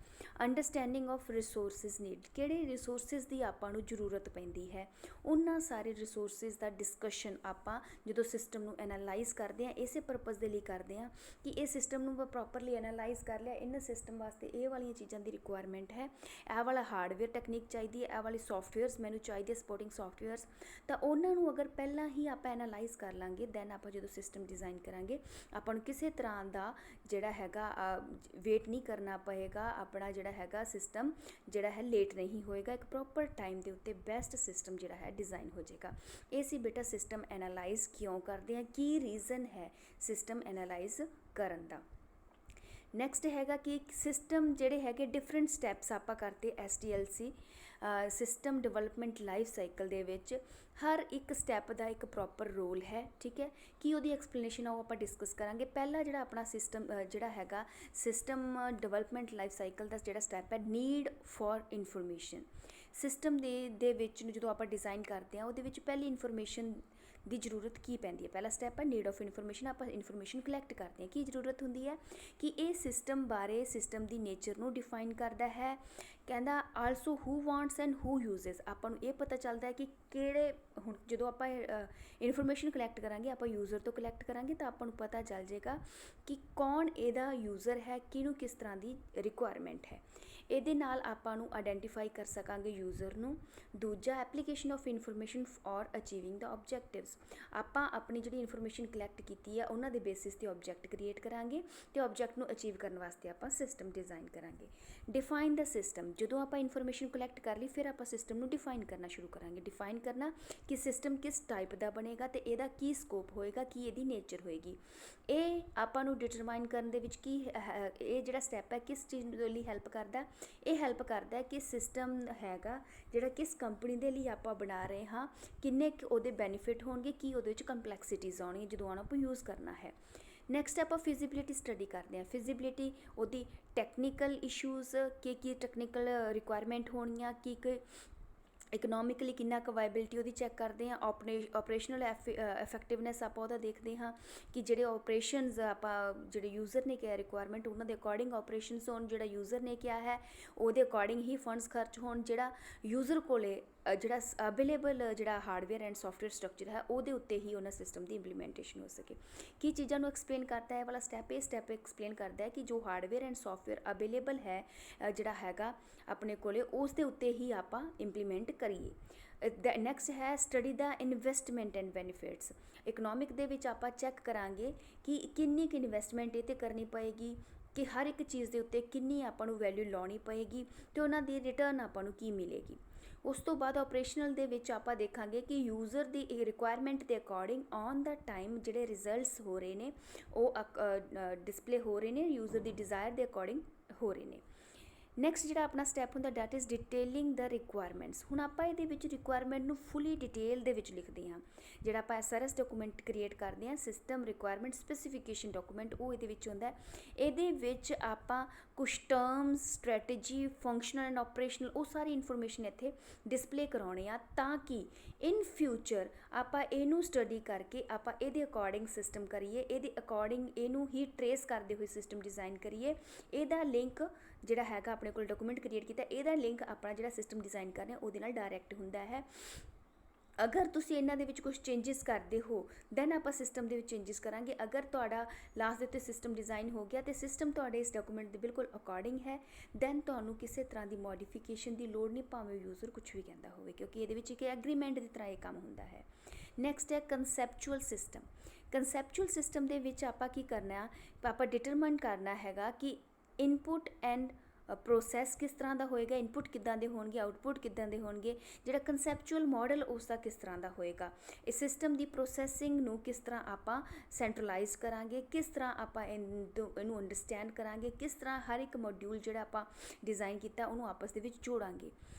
ਅੰਡਰਸਟੈਂਡਿੰਗ ਆਫ ਰਿਸੋਰਸਿਸ ਨੀਡ, ਕਿਹੜੇ ਰਿਸੋਰਸਿਸ ਦੀ ਆਪਾਂ ਨੂੰ ਜ਼ਰੂਰਤ ਪੈਂਦੀ ਹੈ, ਉਹਨਾਂ ਸਾਰੇ ਰਿਸੋਰਸਿਸ ਦਾ ਡਿਸਕਸ਼ਨ ਆਪਾਂ ਜਦੋਂ ਸਿਸਟਮ ਨੂੰ ਐਨਾਲਾਈਜ਼ ਕਰਦੇ ਹਾਂ ਇਸੇ ਪਰਪਸ ਦੇ ਲਈ ਕਰਦੇ ਹਾਂ ਕਿ ਇਹ ਸਿਸਟਮ ਨੂੰ ਪ੍ਰੋਪਰਲੀ ਐਨਾਲਾਈਜ਼ ਕਰ ਲਿਆ, ਇਹਨਾਂ ਸਿਸਟਮ ਵਾਸਤੇ ਇਹ ਵਾਲੀਆਂ ਚੀਜ਼ਾਂ ਦੀ ਰਿਕੁਆਇਰਮੈਂਟ ਹੈ, ਇਹ ਵਾਲਾ ਹਾਰਡਵੇਅਰ ਟੈਕਨੀਕ ਚਾਹੀਦੀ ਹੈ, ਇਹ ਵਾਲੇ ਸੌਫਟਵੇਅਰਸ ਮੈਨੂੰ ਚਾਹੀਦੇ ਸਪੋਰਟਿੰਗ ਸੌਫਟਵੇਅਰਸ, ਤਾਂ ਉਹਨਾਂ ਨੂੰ ਅਗਰ ਪਹਿਲਾਂ ਹੀ ਆਪਾਂ ਐਨਾਲਾਈਜ਼ ਕਰ ਲਾਂਗੇ ਦੈਨ ਆਪਾਂ ਜਦੋਂ ਸਿਸਟਮ ਡਿਜ਼ਾਈਨ ਕਰਾਂਗੇ ਆਪਾਂ ਨੂੰ ਕਿਸੇ ਤਰ੍ਹਾਂ ਦਾ ਜਿਹੜਾ ਹੈਗਾ ਵੇਟ ਨਹੀਂ ਕਰਨਾ ਪਏਗਾ, ਆਪਣਾ ਜਿਹੜਾ ਹੈਗਾ ਸਿਸਟਮ ਜਿਹੜਾ ਹੈ ਲੇਟ ਨਹੀਂ ਹੋਏਗਾ, ਇੱਕ ਪ੍ਰੋਪਰ ਟਾਈਮ ਦੇ ਉੱਤੇ ਬੈਸਟ ਸਿਸਟਮ ਜਿਹੜਾ ਹੈ ਡਿਜ਼ਾਈਨ ਹੋ ਜਾਏਗਾ। ਇਹ ਸੀ ਬੇਟਾ ਸਿਸਟਮ ਐਨਾਲਾਈਜ਼ ਕਿਉਂ ਕਰਦੇ ਹਾਂ, ਕੀ ਰੀਜ਼ਨ ਹੈ ਸਿਸਟਮ ਐਨਾਲਾਈਜ਼ ਕਰਨ ਦਾ। ਨੈਕਸਟ ਹੈਗਾ ਕਿ ਸਿਸਟਮ ਜਿਹੜੇ ਹੈਗੇ ਡਿਫਰੈਂਟ ਸਟੈਪਸ ਆਪਾਂ ਕਰਦੇ SDLC system development life cycle ਦੇ ਵਿੱਚ ਹਰ ਇੱਕ ਸਟੈਪ ਦਾ ਇੱਕ ਪ੍ਰੋਪਰ ਰੋਲ ਹੈ, ਠੀਕ ਹੈ, ਕੀ ਉਹਦੀ ਐਕਸਪਲੇਨੇਸ਼ਨ ਆ ਉਹ ਆਪਾਂ ਡਿਸਕਸ ਕਰਾਂਗੇ। ਪਹਿਲਾ ਜਿਹੜਾ ਆਪਣਾ ਸਿਸਟਮ ਜਿਹੜਾ ਹੈਗਾ ਸਿਸਟਮ ਡਿਵੈਲਪਮੈਂਟ ਲਾਈਫ ਸਾਈਕਲ ਦਾ ਜਿਹੜਾ ਸਟੈਪ ਹੈ ਨੀਡ ਫॉर ਇਨਫੋਰਮੇਸ਼ਨ। ਸਿਸਟਮ ਦੇ ਵਿੱਚ ਜਦੋਂ ਆਪਾਂ ਡਿਜ਼ਾਈਨ ਕਰਦੇ ਹਾਂ ਉਹਦੇ ਵਿੱਚ ਪਹਿਲੀ ਇਨਫੋਰਮੇਸ਼ਨ ਦੀ ਜ਼ਰੂਰਤ ਕੀ ਪੈਂਦੀ ਹੈ, ਪਹਿਲਾ ਸਟੈਪ ਹੈ ਨੀਡ ਆਫ ਇਨਫੋਰਮੇਸ਼ਨ। ਆਪਾਂ ਇਨਫੋਰਮੇਸ਼ਨ ਕਲੈਕਟ ਕਰਦੇ ਹਾਂ, ਕੀ ਜ਼ਰੂਰਤ ਹੁੰਦੀ ਹੈ ਕਿ ਇਹ ਸਿਸਟਮ ਬਾਰੇ ਸਿਸਟਮ ਦੀ ਨੇਚਰ ਨੂੰ ਡਿਫਾਈਨ ਕਰਦਾ ਹੈ। ਕਹਿੰਦਾ also who wants and who uses, ਆਪਾਂ ਨੂੰ ਇਹ ਪਤਾ ਚੱਲਦਾ ਹੈ ਕਿ ਕਿਹੜੇ, ਹੁਣ ਜਦੋਂ ਆਪਾਂ ਇਨਫੋਰਮੇਸ਼ਨ ਕਲੈਕਟ ਕਰਾਂਗੇ ਆਪਾਂ ਯੂਜ਼ਰ ਤੋਂ ਕਲੈਕਟ ਕਰਾਂਗੇ ਤਾਂ ਆਪਾਂ ਨੂੰ ਪਤਾ ਚੱਲ ਜਾਏਗਾ ਕਿ ਕੌਣ ਇਹਦਾ ਯੂਜ਼ਰ ਹੈ, ਕਿਹਨੂੰ ਕਿਸ ਤਰ੍ਹਾਂ ਦੀ ਰਿਕੁਆਇਰਮੈਂਟ ਹੈ। ਇਹਦੇ ਨਾਲ ਆਪਾਂ ਨੂੰ ਆਇਡੈਂਟੀਫਾਈ ਕਰ ਸਕਾਂਗੇ ਯੂਜ਼ਰ ਨੂੰ। ਦੂਜਾ application of information for achieving the objectives, ਆਪਾਂ ਆਪਣੀ ਜਿਹੜੀ ਇਨਫੋਰਮੇਸ਼ਨ ਕਲੈਕਟ ਕੀਤੀ ਹੈ ਉਹਨਾਂ ਦੇ ਬੇਸਿਸ 'ਤੇ ਆਬਜੈਕਟ ਕ੍ਰੀਏਟ ਕਰਾਂਗੇ ਅਤੇ ਆਬਜੈਕਟ ਨੂੰ ਅਚੀਵ ਕਰਨ ਵਾਸਤੇ ਆਪਾਂ ਸਿਸਟਮ ਡਿਜ਼ਾਈਨ ਕਰਾਂਗੇ। ਡਿਫਾਈਨ ਦਾ ਸਿਸਟਮ, ਜਦੋਂ ਆਪਾਂ ਇਨਫੋਰਮੇਸ਼ਨ ਕਲੈਕਟ ਕਰ ਲਈ ਫਿਰ ਆਪਾਂ ਸਿਸਟਮ ਨੂੰ ਡਿਫਾਈਨ ਕਰਨਾ ਸ਼ੁਰੂ ਕਰਾਂਗੇ। ਡਿਫਾਈਨ ਕਰਨਾ ਕਿ ਸਿਸਟਮ ਕਿਸ ਟਾਈਪ ਦਾ ਬਣੇਗਾ ਅਤੇ ਇਹਦਾ ਕੀ ਸਕੋਪ ਹੋਏਗਾ, ਕੀ ਇਹਦੀ ਨੇਚਰ ਹੋਏਗੀ। ਇਹ ਆਪਾਂ ਨੂੰ ਡਿਟਰਮਾਈਨ ਕਰਨ ਦੇ ਵਿੱਚ ਕੀ ਇਹ ਜਿਹੜਾ ਸਟੈਪ ਹੈ ਕਿਸ ਚੀਜ਼ ਦੇ ਲਈ ਹੈਲਪ ਕਰਦਾ, ਇਹ ਹੈਲਪ ਕਰਦਾ ਹੈ ਕਿ ਸਿਸਟਮ ਹੈਗਾ ਜਿਹੜਾ ਕਿਸ ਕੰਪਨੀ ਦੇ ਲਈ ਆਪਾਂ ਬਣਾ ਰਹੇ ਹਾਂ, ਕਿੰਨੇ ਕੁ ਉਹਦੇ ਬੈਨੀਫਿਟ ਹੋਣਗੇ, ਕੀ ਉਹਦੇ ਵਿੱਚ ਕੰਪਲੈਕਸਿਟੀਜ਼ ਆਉਣਗੀਆਂ ਜਦੋਂ ਆਪਾਂ ਯੂਜ਼ ਕਰਨਾ ਹੈ। ਨੈਕਸਟ ਆਪਾਂ ਫਿਜ਼ੀਬਿਲਿਟੀ ਸਟੱਡੀ ਕਰਦੇ ਹਾਂ। ਫਿਜ਼ੀਬਿਲਿਟੀ ਉਹਦੀ ਟੈਕਨੀਕਲ ਇਸ਼ੂਜ਼, ਕੀ ਟੈਕਨੀਕਲ ਰਿਕੁਆਇਰਮੈਂਟ ਹੋਣੀਆਂ, ਕੀ ਇਕਨੋਮਿਕਲੀ ਕਿੰਨਾ ਕੁ ਵਾਇਬਿਲਿਟੀ ਉਹਦੀ ਚੈੱਕ ਕਰਦੇ ਹਾਂ। ਆਪਰੇਸ਼ਨਲ ਇਫੈਕਟਿਵਨੈਸ ਆਪਾਂ ਉਹਦਾ ਦੇਖਦੇ ਹਾਂ ਕਿ ਜਿਹੜੇ ਆਪਰੇਸ਼ਨਸ ਆਪਾਂ ਜਿਹੜੇ ਯੂਜ਼ਰ ਨੇ ਕਿਹਾ ਰਿਕੁਆਇਰਮੈਂਟ ਉਹਨਾਂ ਦੇ ਅਕੋਰਡਿੰਗ ਆਪਰੇਸ਼ਨਸ ਹੋਣ, ਜਿਹੜਾ ਯੂਜ਼ਰ ਨੇ ਕਿਹਾ ਹੈ ਉਹਦੇ ਅਕੋਰਡਿੰਗ ਹੀ ਫੰਡਸ ਖਰਚ ਹੋਣ, ਜਿਹੜਾ ਯੂਜ਼ਰ ਕੋਲੇ ਜਿਹੜਾ ਅਵੇਲੇਬਲ ਜਿਹੜਾ ਹਾਰਡਵੇਅਰ ਐਂਡ ਸੌਫਟਵੇਅਰ ਸਟਰਕਚਰ ਹੈ ਉਹਦੇ ਉੱਤੇ ਹੀ ਉਹਨਾਂ ਸਿਸਟਮ ਦੀ ਇੰਪਲੀਮੈਂਟੇਸ਼ਨ ਹੋ ਸਕੇ। ਕੀ ਚੀਜ਼ਾਂ ਨੂੰ ਐਕਸਪਲੇਨ ਕਰਦਾ ਹੈ ਵਾਲਾ ਸਟੈਪ, ਇਹ ਸਟੈਪ ਐਕਸਪਲੇਨ ਕਰਦਾ ਹੈ ਕਿ ਜੋ ਹਾਰਡਵੇਅਰ ਐਂਡ ਸੌਫਟਵੇਅਰ ਅਵੇਲੇਬਲ ਹੈ ਜਿਹੜਾ ਹੈਗਾ ਆਪਣੇ ਕੋਲੇ ਉਸ ਦੇ ਉੱਤੇ ਹੀ ਆਪਾਂ ਇੰਪਲੀਮੈਂਟ ਕਰੀਏ। ਨੈਕਸਟ ਹੈ study the investment and benefits. Economic ਦੇ ਵਿੱਚ ਆਪਾਂ ਚੈੱਕ ਕਰਾਂਗੇ ਕਿ ਕਿੰਨੀ ਕੁ ਇਨਵੈਸਟਮੈਂਟ ਇਹ 'ਤੇ ਕਰਨੀ ਪਏਗੀ, ਕਿ ਹਰ ਇੱਕ ਚੀਜ਼ ਦੇ ਉੱਤੇ ਕਿੰਨੀ ਆਪਾਂ ਨੂੰ ਵੈਲਿਊ ਲਾਉਣੀ ਪਏਗੀ ਅਤੇ ਉਹਨਾਂ ਦੀ ਰਿਟਰਨ ਆਪਾਂ ਨੂੰ ਕੀ ਮਿਲੇਗੀ। ਉਸ ਤੋਂ ਬਾਅਦ ਆਪਰੇਸ਼ਨਲ ਦੇ ਵਿੱਚ ਆਪਾਂ ਦੇਖਾਂਗੇ ਕਿ ਯੂਜ਼ਰ ਦੀ ਰਿਕੁਆਇਰਮੈਂਟ ਦੇ ਅਕੋਰਡਿੰਗ ਔਨ ਦਾ ਟਾਈਮ ਜਿਹੜੇ ਰਿਜ਼ਲਟਸ ਹੋ ਰਹੇ ਨੇ ਉਹ ਡਿਸਪਲੇ ਹੋ ਰਹੇ ਨੇ, ਯੂਜ਼ਰ ਦੀ ਡਿਜ਼ਾਇਰ ਦੇ ਅਕੋਰਡਿੰਗ ਹੋ ਰਹੇ ਨੇ। ਨੈਕਸਟ ਜਿਹੜਾ ਆਪਣਾ ਸਟੈਪ ਹੁੰਦਾ that is detailing the requirements. ਹੁਣ ਆਪਾਂ ਇਹਦੇ ਵਿੱਚ ਰਿਕੁਆਇਰਮੈਂਟ ਨੂੰ ਫੁੱਲੀ ਡਿਟੇਲ ਦੇ ਵਿੱਚ ਲਿਖਦੇ ਹਾਂ। ਜਿਹੜਾ ਆਪਾਂ SRS ਡਾਕੂਮੈਂਟ ਕ੍ਰੀਏਟ ਕਰਦੇ ਹਾਂ, ਸਿਸਟਮ ਰਿਕੁਆਇਰਮੈਂਟ ਸਪੈਸੀਫਿਕੇਸ਼ਨ ਡਾਕੂਮੈਂਟ, ਉਹ ਇਹਦੇ ਵਿੱਚ ਹੁੰਦਾ। ਇਹਦੇ ਵਿੱਚ ਆਪਾਂ ਕੁਛ terms, strategy, functional and operational, ਉਹ ਸਾਰੀ ਇਨਫੋਰਮੇਸ਼ਨ ਇੱਥੇ ਡਿਸਪਲੇ ਕਰਾਉਣੇ ਆ, ਤਾਂ ਕਿ ਇਨ ਫਿਊਚਰ ਆਪਾਂ ਇਹਨੂੰ ਸਟੱਡੀ ਕਰਕੇ ਆਪਾਂ ਇਹਦੇ ਅਕੋਰਡਿੰਗ ਸਿਸਟਮ ਕਰੀਏ, ਇਹਦੇ ਅਕੋਰਡਿੰਗ ਇਹਨੂੰ ਹੀ ਟਰੇਸ ਕਰਦੇ ਹੋਏ ਸਿਸਟਮ ਡਿਜ਼ਾਈਨ ਕਰੀਏ। ਇਹਦਾ ਲਿੰਕ ਜਿਹੜਾ ਹੈਗਾ ਆਪਣੇ ਕੋਲ ਡਾਕੂਮੈਂਟ ਕ੍ਰੀਏਟ ਕੀਤਾ, ਇਹਦਾ ਲਿੰਕ ਆਪਣਾ ਜਿਹੜਾ ਸਿਸਟਮ ਡਿਜ਼ਾਈਨ ਕਰ ਰਹੇ ਉਹਦੇ ਨਾਲ ਡਾਇਰੈਕਟ ਹੁੰਦਾ ਹੈ। ਅਗਰ ਤੁਸੀਂ ਇਹਨਾਂ ਦੇ ਵਿੱਚ ਕੁਝ ਚੇਂਜਸ ਕਰਦੇ ਹੋ ਦੈਨ ਆਪਾਂ ਸਿਸਟਮ ਦੇ ਵਿੱਚ ਚੇਂਜਸ ਕਰਾਂਗੇ। ਅਗਰ ਤੁਹਾਡਾ ਲਾਸਟ ਦੇ ਉੱਤੇ ਸਿਸਟਮ ਡਿਜ਼ਾਈਨ ਹੋ ਗਿਆ ਅਤੇ ਸਿਸਟਮ ਤੁਹਾਡੇ ਇਸ ਡਾਕੂਮੈਂਟ ਦੇ ਬਿਲਕੁਲ ਅਕੋਰਡਿੰਗ ਹੈ, ਦੈਨ ਤੁਹਾਨੂੰ ਕਿਸੇ ਤਰ੍ਹਾਂ ਦੀ ਮੋਡੀਫਿਕੇਸ਼ਨ ਦੀ ਲੋੜ ਨਹੀਂ, ਭਾਵੇਂ ਯੂਜ਼ਰ ਕੁਛ ਵੀ ਕਹਿੰਦਾ ਹੋਵੇ, ਕਿਉਂਕਿ ਇਹਦੇ ਵਿੱਚ ਇੱਕ ਐਗਰੀਮੈਂਟ ਦੀ ਤਰ੍ਹਾਂ ਇਹ ਕੰਮ ਹੁੰਦਾ ਹੈ। ਨੈਕਸਟ ਹੈ ਕੰਸੈਪਚੁਅਲ ਸਿਸਟਮ। ਕੰਸੈਪਚੁਅਲ ਸਿਸਟਮ ਦੇ ਵਿੱਚ ਆਪਾਂ ਕੀ ਕਰਨਾ, ਆਪਾਂ ਡਿਟਰਮਾਈਨ ਕਰਨਾ ਹੈਗਾ ਕਿ ਇਨਪੁਟ ਐਂਡ ਪ੍ਰੋਸੈਸ ਕਿਸ ਤਰ੍ਹਾਂ ਦਾ ਹੋਏਗਾ, ਇਨਪੁਟ ਕਿੱਦਾਂ ਦੇ ਹੋਣਗੇ, ਆਊਟਪੁੱਟ ਕਿੱਦਾਂ ਦੇ ਹੋਣਗੇ, ਜਿਹੜਾ ਕੰਸੈਪਚੁਅਲ ਮਾਡਲ ਉਸ ਦਾ ਕਿਸ ਤਰ੍ਹਾਂ ਦਾ ਹੋਏਗਾ, ਇਸ ਸਿਸਟਮ ਦੀ ਪ੍ਰੋਸੈਸਿੰਗ ਨੂੰ ਕਿਸ ਤਰ੍ਹਾਂ ਆਪਾਂ ਸੈਂਟਰਲਾਈਜ਼ ਕਰਾਂਗੇ, ਕਿਸ ਤਰ੍ਹਾਂ ਆਪਾਂ ਇਹਨੂੰ ਅੰਡਰਸਟੈਂਡ ਕਰਾਂਗੇ, ਕਿਸ ਤਰ੍ਹਾਂ ਹਰ ਇੱਕ ਮੋਡਿਊਲ ਜਿਹੜਾ ਆਪਾਂ ਡਿਜ਼ਾਈਨ ਕੀਤਾ ਉਹਨੂੰ ਆਪਸ ਦੇ ਵਿੱਚ ਜੋੜਾਂਗੇ।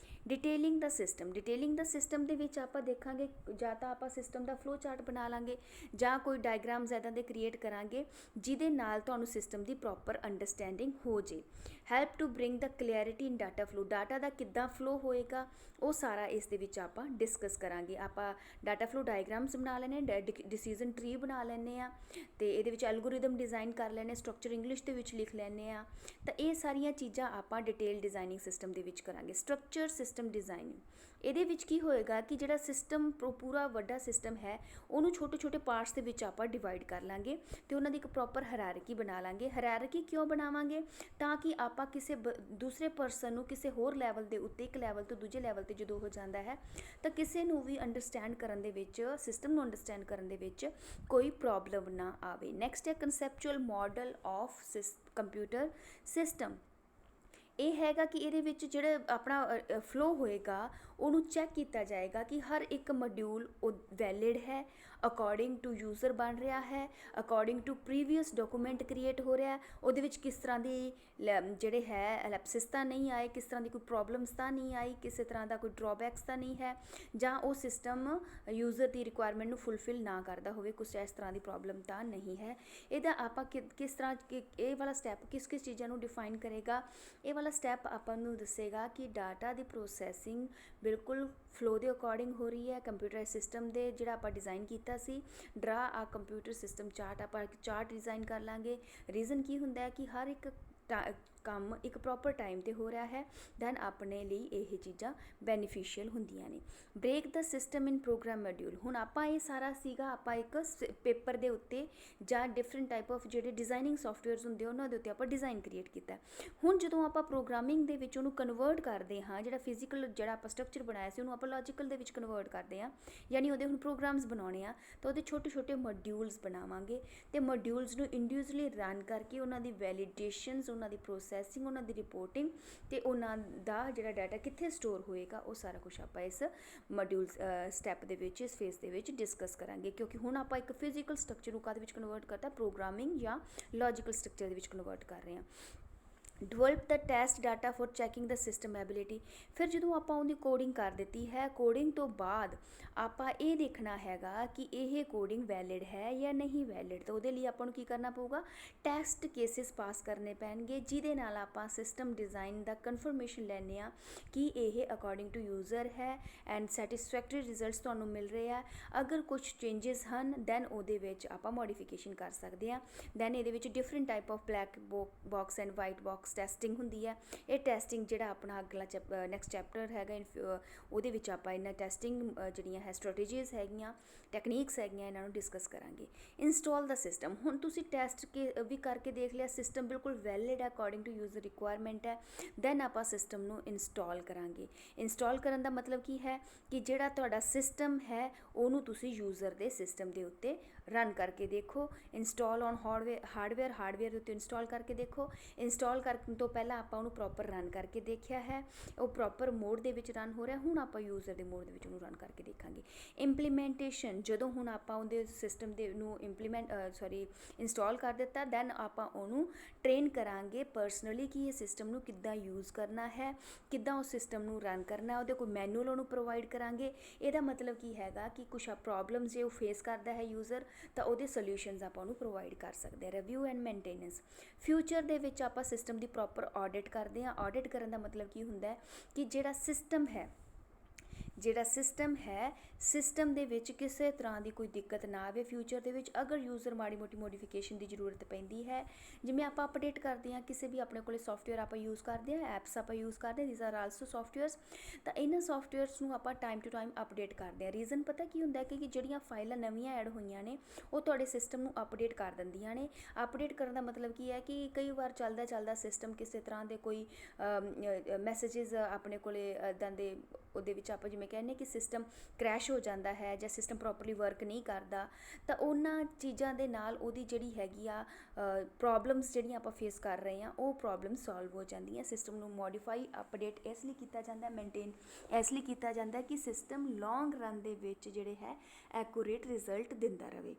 ਡਿਟੇਲਿੰਗ ਦਾ ਸਿਸਟਮ। ਡਿਟੇਲਿੰਗ ਦਾ ਸਿਸਟਮ ਦੇ ਵਿੱਚ ਆਪਾਂ ਦੇਖਾਂਗੇ ਜਾਂ ਤਾਂ ਆਪਾਂ ਸਿਸਟਮ ਦਾ ਫਲੋ ਚਾਰਟ ਬਣਾ ਲਾਂਗੇ ਜਾਂ ਕੋਈ ਡਾਇਗਰਾਮਸ ਇੱਦਾਂ ਦੇ ਕ੍ਰੀਏਟ ਕਰਾਂਗੇ ਜਿਹਦੇ ਨਾਲ ਤੁਹਾਨੂੰ ਸਿਸਟਮ ਦੀ ਪ੍ਰੋਪਰ ਅੰਡਰਸਟੈਂਡਿੰਗ ਹੋ ਜੇ। Help to bring the clarity in data flow. Data ਦਾ ਕਿੱਦਾਂ ਫਲੋ ਹੋਏਗਾ ਉਹ ਸਾਰਾ ਇਸ ਦੇ ਵਿੱਚ ਆਪਾਂ ਡਿਸਕਸ ਕਰਾਂਗੇ। ਆਪਾਂ ਡਾਟਾ ਫਲੋ ਡਾਇਗਰਾਮਸ ਬਣਾ ਲੈਣੇ, ਡਿਸੀਜ਼ਨ ਟਰੀ ਬਣਾ ਲੈਂਦੇ ਆ, ਅਤੇ ਇਹਦੇ ਵਿੱਚ ਐਲਗੋਰਿਦਮ ਡਿਜ਼ਾਈਨ ਕਰ ਲੈਣੇ, ਸਟਰਕਚਰ ਇੰਗਲਿਸ਼ ਦੇ ਵਿੱਚ ਲਿਖ ਲੈਂਦੇ ਆ। ਤਾਂ ਇਹ ਸਾਰੀਆਂ ਚੀਜ਼ਾਂ ਆਪਾਂ ਡਿਟੇਲ ਡਿਜ਼ਾਈਨਿੰਗ ਸਿਸਟਮ ਦੇ ਵਿੱਚ ਕਰਾਂਗੇ। ਸਟਰਕਚਰ ਸਿਸਟਮ ਡਿਜ਼ਾਈਨਿੰਗ, ਇਹਦੇ ਵਿੱਚ ਕੀ ਹੋਏਗਾ ਕਿ ਜਿਹੜਾ ਸਿਸਟਮ ਪੂਰਾ ਵੱਡਾ ਸਿਸਟਮ ਹੈ ਉਹਨੂੰ ਛੋਟੇ ਛੋਟੇ ਪਾਰਟਸ ਦੇ ਵਿੱਚ ਆਪਾਂ ਡਿਵਾਈਡ ਕਰ ਲਾਂਗੇ ਅਤੇ ਉਹਨਾਂ ਦੀ ਇੱਕ ਪ੍ਰੋਪਰ ਹਾਇਰਾਰਕੀ ਬਣਾ ਲਾਂਗੇ। ਹਾਇਰਾਰਕੀ ਕਿਉਂ ਬਣਾਵਾਂਗੇ, ਤਾਂ ਕਿ ਆਪਾਂ ਕਿਸੇ ਦੂਸਰੇ ਪਰਸਨ ਨੂੰ ਕਿਸੇ ਹੋਰ ਲੈਵਲ ਦੇ ਉੱਤੇ, ਇੱਕ ਲੈਵਲ ਤੋਂ ਦੂਜੇ ਲੈਵਲ 'ਤੇ ਜਦੋਂ ਹੋ ਜਾਂਦਾ ਹੈ ਤਾਂ ਕਿਸੇ ਨੂੰ ਵੀ ਅੰਡਰਸਟੈਂਡ ਕਰਨ ਦੇ ਵਿੱਚ, ਸਿਸਟਮ ਨੂੰ ਅੰਡਰਸਟੈਂਡ ਕਰਨ ਦੇ ਵਿੱਚ ਕੋਈ ਪ੍ਰੋਬਲਮ ਨਾ ਆਵੇ। ਨੈਕਸਟ ਹੈ ਕੰਸੈਪਚੁਅਲ ਮਾਡਲ ਆਫ ਕੰਪਿਊਟਰ ਸਿਸਟਮ। ਇਹ ਹੈਗਾ ਕਿ ਇਹਦੇ ਵਿੱਚ ਜਿਹੜਾ ਆਪਣਾ ਫਲੋ ਹੋਏਗਾ ਉਹਨੂੰ ਚੈੱਕ ਕੀਤਾ ਜਾਏਗਾ ਕਿ ਹਰ ਇੱਕ ਮੋਡਿਊਲ ਉਹ ਵੈਲਿਡ ਹੈ, ਅਕੋਰਡਿੰਗ ਟੂ ਯੂਜ਼ਰ ਬਣ ਰਿਹਾ ਹੈ, according to previous document create ਹੋ ਰਿਹਾ, ਉਹਦੇ ਵਿੱਚ ਕਿਸ ਤਰ੍ਹਾਂ ਦੀ ਜਿਹੜੇ ਹੈ ਐਲੈਪਸਿਸ ਤਾਂ ਨਹੀਂ ਆਏ, ਕਿਸ ਤਰ੍ਹਾਂ ਦੀ ਕੋਈ ਪ੍ਰੋਬਲਮਸ ਤਾਂ ਨਹੀਂ ਆਈ, ਕਿਸੇ ਤਰ੍ਹਾਂ ਦਾ ਕੋਈ ਡਰੋਬੈਕਸ ਤਾਂ ਨਹੀਂ ਹੈ, ਜਾਂ ਉਹ ਸਿਸਟਮ ਯੂਜ਼ਰ ਦੀ ਰਿਕੁਆਇਰਮੈਂਟ ਨੂੰ ਫੁਲਫਿਲ ਨਾ ਕਰਦਾ ਹੋਵੇ, ਕੁਛ ਇਸ ਤਰ੍ਹਾਂ ਦੀ ਪ੍ਰੋਬਲਮ ਤਾਂ ਨਹੀਂ ਹੈ। ਇਹਦਾ ਆਪਾਂ ਕਿਸ ਤਰ੍ਹਾਂ ਇਹ ਵਾਲਾ ਸਟੈਪ ਕਿਸ ਕਿਸ ਚੀਜ਼ਾਂ ਨੂੰ ਡਿਫਾਈਨ ਕਰੇਗਾ। ਇਹ ਵਾਲਾ ਸਟੈਪ ਆਪਾਂ ਨੂੰ ਦੱਸੇਗਾ ਕਿ ਡਾਟਾ ਦੀ ਪ੍ਰੋਸੈਸਿੰਗ ਬਿਲਕੁਲ ਫਲੋ ਦੇ ਅਕੋਰਡਿੰਗ ਹੋ ਰਹੀ ਹੈ। ਕੰਪਿਊਟਰ ਸਿਸਟਮ ਦੇ ਜਿਹੜਾ ਆਪਾਂ ਡਿਜ਼ਾਈਨ ਕੀਤਾ ਸੀ, ਡਰਾ ਆ ਕੰਪਿਊਟਰ ਸਿਸਟਮ ਚਾਰਟ, ਆਪਾਂ ਇੱਕ ਚਾਰਟ ਡਿਜ਼ਾਈਨ ਕਰ ਲਾਂਗੇ। ਰੀਜ਼ਨ ਕੀ ਹੁੰਦਾ ਹੈ ਕਿ ਹਰ ਇੱਕ ਕੰਮ ਇੱਕ ਪ੍ਰੋਪਰ ਟਾਈਮ 'ਤੇ ਹੋ ਰਿਹਾ ਹੈ, ਦੈਨ ਆਪਣੇ ਲਈ ਇਹ ਚੀਜ਼ਾਂ ਬੈਨੀਫੀਸ਼ੀਅਲ ਹੁੰਦੀਆਂ ਨੇ। ਬ੍ਰੇਕ ਦਾ ਸਿਸਟਮ ਇਨ ਪ੍ਰੋਗਰਾਮ ਮੋਡਿਊਲ। ਹੁਣ ਆਪਾਂ ਇਹ ਸਾਰਾ ਸੀਗਾ ਆਪਾਂ ਇੱਕ ਪੇਪਰ ਦੇ ਉੱਤੇ ਜਾਂ ਡਿਫਰੈਂਟ ਟਾਈਪ ਆਫ ਜਿਹੜੇ ਡਿਜ਼ਾਈਨਿੰਗ ਸੌਫਟਵੇਅਰਸ ਹੁੰਦੇ ਉਹਨਾਂ ਦੇ ਉੱਤੇ ਆਪਾਂ ਡਿਜ਼ਾਈਨ ਕ੍ਰੀਏਟ ਕੀਤਾ। ਹੁਣ ਜਦੋਂ ਆਪਾਂ ਪ੍ਰੋਗਰਾਮਿੰਗ ਦੇ ਵਿੱਚ ਉਹਨੂੰ ਕਨਵਰਟ ਕਰਦੇ ਹਾਂ, ਜਿਹੜਾ ਫਿਜ਼ੀਕਲ ਜਿਹੜਾ ਆਪਾਂ ਸਟਰਕਚਰ ਬਣਾਇਆ ਸੀ ਉਹਨੂੰ ਆਪਾਂ ਲੌਜੀਕਲ ਦੇ ਵਿੱਚ ਕਨਵਰਟ ਕਰਦੇ ਹਾਂ, ਯਾਨੀ ਉਹਦੇ ਹੁਣ ਪ੍ਰੋਗਰਾਮਸ ਬਣਾਉਣੇ ਆ, ਤਾਂ ਉਹਦੇ ਛੋਟੇ ਛੋਟੇ ਮੋਡਿਊਲਸ ਬਣਾਵਾਂਗੇ ਅਤੇ ਮੋਡਿਊਲਸ ਨੂੰ ਇੰਡੀਵਿਜੂਅਲੀ ਰਨ ਕਰਕੇ ਉਹਨਾਂ ਦੀ ਵੈਲੀਡੇਸ਼ਨਸ, ਉਹਨਾਂ ਦੀ ਪ੍ਰੋਸੈਸਿੰਗ, ਉਹਨਾਂ ਦੀ ਰਿਪੋਰਟਿੰਗ ਅਤੇ ਉਹਨਾਂ ਦਾ ਜਿਹੜਾ ਡਾਟਾ ਕਿੱਥੇ ਸਟੋਰ ਹੋਏਗਾ ਉਹ ਸਾਰਾ ਕੁਛ ਆਪਾਂ ਇਸ ਮੋਡਿਊਲ ਸਟੈਪ ਦੇ ਵਿੱਚ, ਇਸ ਫੇਜ਼ ਦੇ ਵਿੱਚ ਡਿਸਕਸ ਕਰਾਂਗੇ। ਕਿਉਂਕਿ ਹੁਣ ਆਪਾਂ ਇੱਕ ਫਿਜ਼ੀਕਲ ਸਟਰਕਚਰ ਨੂੰ ਕਾਹਦੇ ਵਿੱਚ ਕਨਵਰਟ ਕਰਤਾ, ਪ੍ਰੋਗਰਾਮਿੰਗ ਜਾਂ ਲੌਜੀਕਲ ਸਟਰਕਚਰ ਦੇ ਵਿੱਚ ਕਨਵਰਟ ਕਰ ਰਹੇ ਹਾਂ। Develop the test data for checking the system ability. ਫਿਰ ਜਦੋਂ ਆਪਾਂ ਉਹਦੀ ਕੋਡਿੰਗ ਕਰ ਦਿੱਤੀ ਹੈ, ਕੋਡਿੰਗ ਤੋਂ ਬਾਅਦ ਆਪਾਂ ਇਹ ਦੇਖਣਾ ਹੈਗਾ ਕਿ ਇਹ ਕੋਡਿੰਗ ਵੈਲਿਡ ਹੈ ਜਾਂ ਨਹੀਂ ਵੈਲਿਡ, ਤਾਂ ਉਹਦੇ ਲਈ ਆਪਾਂ ਨੂੰ ਕੀ ਕਰਨਾ ਪਊਗਾ, ਟੈਸਟ ਕੇਸਿਸ ਪਾਸ ਕਰਨੇ ਪੈਣਗੇ, ਜਿਹਦੇ ਨਾਲ ਆਪਾਂ ਸਿਸਟਮ ਡਿਜ਼ਾਈਨ ਦਾ ਕਨਫਰਮੇਸ਼ਨ ਲੈਂਦੇ ਹਾਂ ਕਿ ਇਹ ਅਕੋਰਡਿੰਗ ਟੂ ਯੂਜ਼ਰ ਹੈ ਐਂਡ ਸੈਟਿਸਫੈਕਟਰੀ ਰਿਜ਼ਲਟਸ ਤੁਹਾਨੂੰ ਮਿਲ ਰਹੇ ਆ। ਅਗਰ ਕੁਛ ਚੇਂਜਸ ਹਨ ਦੈਨ ਉਹਦੇ ਵਿੱਚ ਆਪਾਂ ਮੋਡੀਫਿਕੇਸ਼ਨ ਕਰ ਸਕਦੇ ਹਾਂ। ਦੈਨ ਇਹਦੇ ਵਿੱਚ different type of black box and white box testing ਹੁੰਦੀ ਹੈ। ਇਹ ਟੈਸਟਿੰਗ ਜਿਹੜਾ ਆਪਣਾ ਅਗਲਾ ਨੈਕਸਟ ਚੈਪਟਰ ਹੈਗਾ ਉਹਦੇ ਵਿੱਚ ਆਪਾਂ ਇਹਨਾਂ ਟੈਸਟਿੰਗ ਜਿਹੜੀਆਂ ਹੈ ਸਟ੍ਰੈਟੇਜੀਜ਼ ਹੈਗੀਆਂ, ਟੈਕਨੀਕਸ ਹੈਗੀਆਂ, ਇਹਨਾਂ ਨੂੰ ਡਿਸਕਸ ਕਰਾਂਗੇ। ਇੰਸਟਾਲ ਦਾ ਸਿਸਟਮ। ਹੁਣ ਤੁਸੀਂ ਟੈਸਟ ਵੀ ਕਰਕੇ ਦੇਖ ਲਿਆ, ਸਿਸਟਮ ਬਿਲਕੁਲ ਵੈਲਿਡ ਹੈ, ਅਕੋਰਡਿੰਗ ਟੂ ਯੂਜ਼ਰ ਰਿਕੁਆਇਰਮੈਂਟ ਹੈ, ਦੈਨ ਆਪਾਂ ਸਿਸਟਮ ਨੂੰ ਇੰਸਟਾਲ ਕਰਾਂਗੇ। ਇੰਸਟਾਲ ਕਰਨ ਦਾ ਮਤਲਬ ਕੀ ਹੈ ਕਿ ਜਿਹੜਾ ਤੁਹਾਡਾ ਸਿਸਟਮ ਹੈ ਉਹਨੂੰ ਤੁਸੀਂ ਯੂਜ਼ਰ ਦੇ ਸਿਸਟਮ ਦੇ ਉੱਤੇ ਰਨ ਕਰਕੇ ਦੇਖੋ। ਇੰਸਟਾਲ ਔਨ ਹਾਰਡਵੇਅਰ ਦੇ ਉੱਤੇ ਇੰਸਟਾਲ ਕਰਕੇ ਦੇਖੋ। ਇੰਸਟਾਲ ਕਰਨ ਤੋਂ ਪਹਿਲਾਂ ਆਪਾਂ ਉਹਨੂੰ ਪ੍ਰੋਪਰ ਰਨ ਕਰਕੇ ਦੇਖਿਆ ਹੈ, ਉਹ ਪ੍ਰੋਪਰ ਮੋਡ ਦੇ ਵਿੱਚ ਰਨ ਹੋ ਰਿਹਾ। ਹੁਣ ਆਪਾਂ ਯੂਜ਼ਰ ਦੇ ਮੋਡ ਦੇ ਵਿੱਚ ਉਹਨੂੰ ਰਨ ਕਰਕੇ ਦੇਖਾਂਗੇ। ਇੰਪਲੀਮੈਂਟੇਸ਼ਨ, ਜਦੋਂ ਹੁਣ ਆਪਾਂ ਉਹਦੇ ਸਿਸਟਮ ਦੇ ਨੂੰ ਇੰਸਟਾਲ ਕਰ ਦਿੱਤਾ, ਦੈਨ ਆਪਾਂ ਉਹਨੂੰ ਟ੍ਰੇਨ ਕਰਾਂਗੇ ਪਰਸਨਲੀ ਕਿ ਇਹ ਸਿਸਟਮ ਨੂੰ ਕਿੱਦਾਂ ਯੂਜ਼ ਕਰਨਾ ਹੈ, ਕਿੱਦਾਂ ਉਸ ਸਿਸਟਮ ਨੂੰ ਰਨ ਕਰਨਾ, ਉਹਦੇ ਕੋਈ ਮੈਨੂਅਲ ਉਹਨੂੰ ਪ੍ਰੋਵਾਈਡ ਕਰਾਂਗੇ। ਇਹਦਾ ਮਤਲਬ ਕੀ ਹੈਗਾ ਕਿ ਕੁਛ ਪ੍ਰੋਬਲਮਸ ਜੇ ਉਹ ਫੇਸ ਕਰਦਾ ਹੈ ਯੂਜ਼ਰ, ਤਾਂ ਉਹਦੇ ਸੋਲਿਊਸ਼ਨਸ ਆਪਾਂ ਉਹਨੂੰ ਪ੍ਰੋਵਾਈਡ ਕਰ ਸਕਦੇ ਹਾਂ। ਰਿਵਿਊ ਐਂਡ ਮੇਨਟੇਨੈਂਸ, ਫਿਊਚਰ ਦੇ ਵਿੱਚ ਆਪਾਂ ਸਿਸਟਮ ਦੀ ਪ੍ਰੋਪਰ ਆਡਿਟ ਕਰਦੇ ਹਾਂ। ਆਡਿਟ ਕਰਨ ਦਾ ਮਤਲਬ ਕੀ ਹੁੰਦਾ ਹੈ ਕਿ ਜਿਹੜਾ ਸਿਸਟਮ ਹੈ ਸਿਸਟਮ ਦੇ ਵਿੱਚ ਕਿਸੇ ਤਰ੍ਹਾਂ ਦੀ ਕੋਈ ਦਿੱਕਤ ਨਾ ਆਵੇ ਫਿਊਚਰ ਦੇ ਵਿੱਚ। ਅਗਰ ਯੂਜ਼ਰ ਮਾੜੀ ਮੋਟੀ ਮੋਡੀਫਿਕੇਸ਼ਨ ਦੀ ਜ਼ਰੂਰਤ ਪੈਂਦੀ ਹੈ, ਜਿਵੇਂ ਆਪਾਂ ਅਪਡੇਟ ਕਰਦੇ ਹਾਂ ਕਿਸੇ ਵੀ ਆਪਣੇ ਕੋਲੇ ਸੌਫਟਵੇਅਰ ਆਪਾਂ ਯੂਜ਼ ਕਰਦੇ ਹਾਂ, ਐਪਸ ਆਪਾਂ ਯੂਜ਼ ਕਰਦੇ ਹਾਂ, ਥੀਸ ਆਰ ਆਲਸੋ ਸੌਫਟਵੇਅਰਸ, ਤਾਂ ਇਹਨਾਂ ਸੌਫਟਵੇਅਰਸ ਨੂੰ ਆਪਾਂ ਟਾਈਮ ਟੂ ਟਾਈਮ ਅਪਡੇਟ ਕਰਦੇ ਹਾਂ। ਰੀਜ਼ਨ ਪਤਾ ਕੀ ਹੁੰਦਾ ਕਿ ਜਿਹੜੀਆਂ ਫਾਈਲਾਂ ਨਵੀਆਂ ਐਡ ਹੋਈਆਂ ਨੇ ਉਹ ਤੁਹਾਡੇ ਸਿਸਟਮ ਨੂੰ ਅਪਡੇਟ ਕਰ ਦਿੰਦੀਆਂ ਨੇ। ਅਪਡੇਟ ਕਰਨ ਦਾ ਮਤਲਬ ਕੀ ਹੈ ਕਿ ਕਈ ਵਾਰ ਚੱਲਦਾ ਸਿਸਟਮ ਕਿਸੇ ਤਰ੍ਹਾਂ ਦੇ ਕੋਈ ਮੈਸੇਜਿਸ ਆਪਣੇ ਕੋਲੇ ਇੱਦਾਂ ਦੇ ਉਹਦੇ ਵਿੱਚ ਆਪਾਂ ਜਿਵੇਂ ਕਹਿੰਦੇ ਕਿ ਸਿਸਟਮ ਕ੍ਰੈਸ਼ ਹੋ ਜਾਂਦਾ ਹੈ ਜਾਂ ਸਿਸਟਮ ਪ੍ਰੋਪਰਲੀ ਵਰਕ ਨਹੀਂ ਕਰਦਾ, ਤਾਂ ਉਹਨਾਂ ਚੀਜ਼ਾਂ ਦੇ ਨਾਲ ਉਹਦੀ ਜਿਹੜੀ ਹੈਗੀ ਆ ਪ੍ਰੋਬਲਮਸ ਜਿਹੜੀਆਂ ਆਪਾਂ ਫੇਸ ਕਰ ਰਹੇ ਹਾਂ ਉਹ ਪ੍ਰੋਬਲਮ ਸੋਲਵ ਹੋ ਜਾਂਦੀਆਂ। ਸਿਸਟਮ ਨੂੰ ਮੋਡੀਫਾਈ ਅਪਡੇਟ ਇਸ ਲਈ ਕੀਤਾ ਜਾਂਦਾ, ਮੇਨਟੇਨ ਇਸ ਲਈ ਕੀਤਾ ਜਾਂਦਾ ਕਿ ਸਿਸਟਮ ਲੌਂਗ ਰਨ ਦੇ ਵਿੱਚ ਜਿਹੜੇ ਹੈ ਐਕੂਰੇਟ ਰਿਜ਼ਲਟ ਦਿੰਦਾ ਰਹੇ।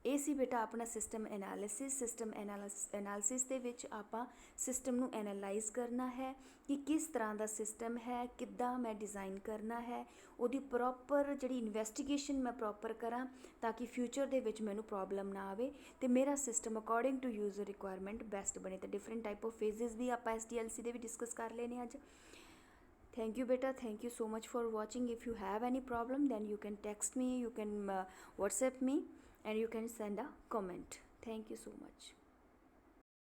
ਇਹ ਸੀ ਬੇਟਾ ਆਪਣਾ ਸਿਸਟਮ ਐਨਾਲਿਸਿਸ ਦੇ ਵਿੱਚ ਆਪਾਂ ਸਿਸਟਮ ਨੂੰ ਐਨਾਲਾਈਜ਼ ਕਰਨਾ ਹੈ ਕਿ ਕਿਸ ਤਰ੍ਹਾਂ ਦਾ ਸਿਸਟਮ ਹੈ, ਕਿੱਦਾਂ ਮੈਂ ਡਿਜ਼ਾਈਨ ਕਰਨਾ ਹੈ, ਉਹਦੀ ਪ੍ਰੋਪਰ ਜਿਹੜੀ ਇਨਵੈਸਟੀਗੇਸ਼ਨ ਮੈਂ ਪ੍ਰੋਪਰ ਕਰਾਂ ਤਾਂ ਕਿ ਫਿਊਚਰ ਦੇ ਵਿੱਚ ਮੈਨੂੰ ਪ੍ਰੋਬਲਮ ਨਾ ਆਵੇ ਅਤੇ ਮੇਰਾ system according to user requirement best ਬਣੇ। ਤਾਂ ਡਿਫਰੈਂਟ ਟਾਈਪ ਆਫ ਫੇਜ਼ਿਸ ਵੀ ਆਪਾਂ SDLC ਦੇ ਵੀ ਡਿਸਕਸ ਕਰ ਲਏ ਨੇ ਅੱਜ। Thank you beta, thank you so much for watching. If you have any problem then you can text me, you can WhatsApp me and you can send a comment. Thank you so much.